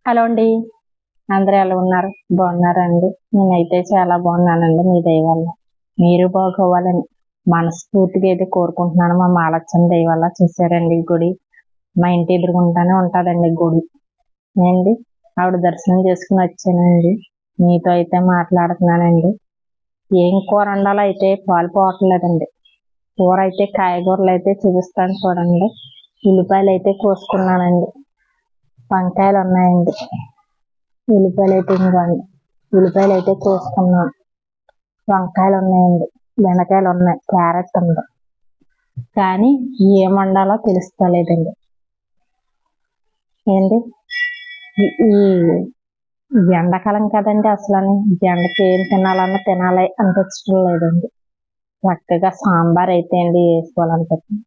Hello అండి. అందరూ ఎలా ఉన్నారు? బాగున్నారండి? నేనైతే చాలా బాగున్నానండి. మీ దయ వల్ల మీరు బాగోవాలని మనస్ఫూర్తిగా అయితే కోరుకుంటున్నాను. మా మాలచ్చమ్మ దయ వల్ల. చూసారండి ఈ గుడి మా ఇంటి ఎదురుగుండానే ఉంటుందండి గుడి ఏండి. ఆవిడ దర్శనం చేసుకుని వచ్చానండి. మీతో అయితే మాట్లాడుతున్నానండి. ఏం కూర వండాలో అయితే పాలు పోవట్లేదండి. కూర అయితే కాయగూరలు అయితే చూపిస్తాను చూడండి. ఉల్లిపాయలు అయితే కోసుకున్నానండి. వంకాయలు ఉన్నాయండి. ఉల్లిపాయలు అయితే ఇవ్వండి. ఉల్లిపాయలు అయితే కోసుకున్నాను. వంకాయలు ఉన్నాయండి. బెండకాయలు ఉన్నాయి. క్యారెట్ ఉంది. కానీ ఏం వండాలో తెలుస్తలేదండి. ఏంటి ఈ ఎండాకాలం కదండి. అసలు ఎండకి ఏం తినాలన్నా తినాలి అనిపించడం లేదండి. చక్కగా సాంబార్ అయితే అండి వేసుకోవాలనిపిస్తుంది.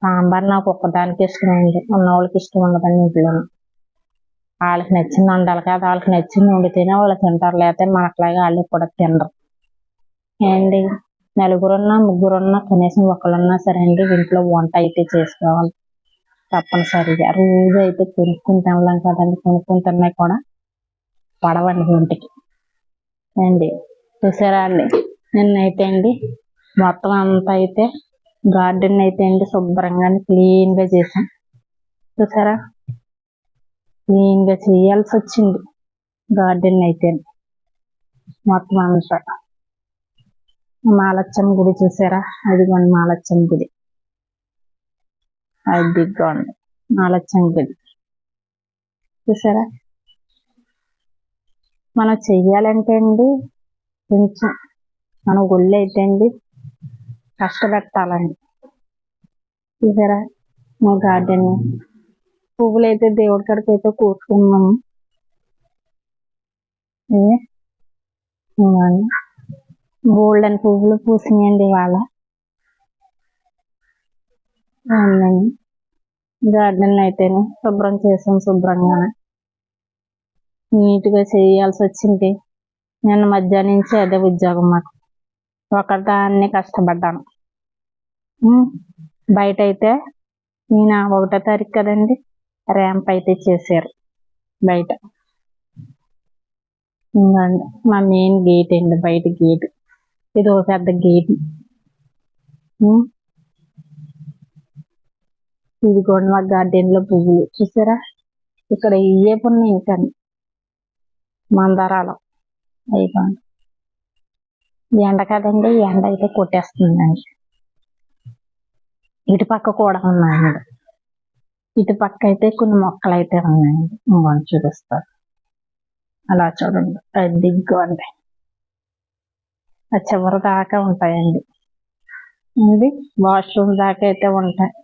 సాంబార్ నాకు ఒక్కదానికి ఇష్టమండి. ఉన్న వాళ్ళకి ఇష్టం ఉండదండి ఇంట్లో. వాళ్ళకి నచ్చింది వండాలి కదా. వాళ్ళకి నచ్చింది వండితేనే వాళ్ళు తింటారు. లేకపోతే మనట్లాగా వాళ్ళు కూడా తినరు. ఏంటి నలుగురున్నా ముగ్గురున్నా కనీసం ఒకళ్ళున్నా సరే అండి ఇంట్లో వంట అయితే చేసుకోవాలి తప్పనిసరిగా. రోజు అయితే కొనుక్కుని తినలేం కదండి. కొనుక్కుని తిన్నాయి కూడా పడవండి ఇంటికి అండి. చూసారా అండి, నిన్నైతే అండి మొత్తం అంతా అయితే గార్డెన్ అయితే అండి శుభ్రంగా క్లీన్గా చేసాం. చూసారా, క్లీన్గా చేయాల్సి వచ్చింది గార్డెన్ అయితే. మొత్తం అంతా మాలచ్చమ్మ గుడి చూసారా, అదిగోండి మాలచ్చమ్మ గుడి. అదిగోండి మాలచ్చమ్మ గుడి చూసారా. మనం చెయ్యాలంటే అండి కొంచెం మన గుళ్ళు అయితే అండి కష్టపెట్టాలండి. చూసారా మా గార్డెన్. పువ్వులు అయితే దేవుడి కాడికి అయితే కూర్చుకున్నాము. గోల్డెన్ పువ్వులు పూసినాయండి ఇవాళ. గార్డెన్ అయితే శుభ్రం చేసాం. శుభ్రంగా నీట్గా చేయాల్సి వచ్చింది. నిన్న మధ్యాహ్నం నుంచి అదే ఉద్యోగం మాకు. ఒకదాన్ని కష్టపడ్డాను. బయట అయితే నేను 1వ తారీఖు కదండి ర్యాంప్ అయితే చేశారు బయట. మా మెయిన్ గేట్ అండి, బయట గేట్. ఇది ఒక పెద్ద గేట్. ఇది కూడా మా గార్డెన్లో పువ్వులు చూసారా. ఇక్కడ ఇవే ఉన్నాయి ఇంకా మందారాలు అయిపోయింది. ఎండ కదండి, ఎండ అయితే కొట్టేస్తుందండి. ఇటు పక్క కూడా ఉన్నాయండి. ఇటు పక్క అయితే కొన్ని మొక్కలు అయితే ఉన్నాయండి. ఇంకొని చూపిస్తారు. అలా చూడండి, అది దిగ్గుండి ఆ చివరి దాకా ఉంటాయండి. వాష్రూమ్ దాకా అయితే ఉంటాయి.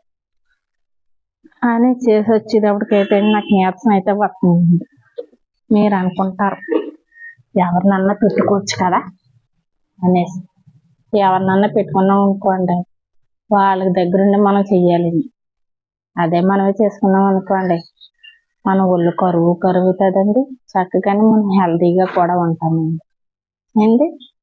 అని చేసి వచ్చేటప్పటికైతే నాకు నీరసం అయితే వస్తుంది. మీరు అనుకుంటారు ఎవరినన్నా పెట్టుకోవచ్చు కదా అనేసి. ఎవరినన్నా పెట్టుకున్నాం అనుకోండి, వాళ్ళ దగ్గరుండి మనం చెయ్యాలండి. అదే మనమే చేసుకున్నాం అనుకోండి, మన ఒళ్ళు కరుగుతుందండి. చక్కగానే మనం హెల్తీగా కూడా ఉంటామండి.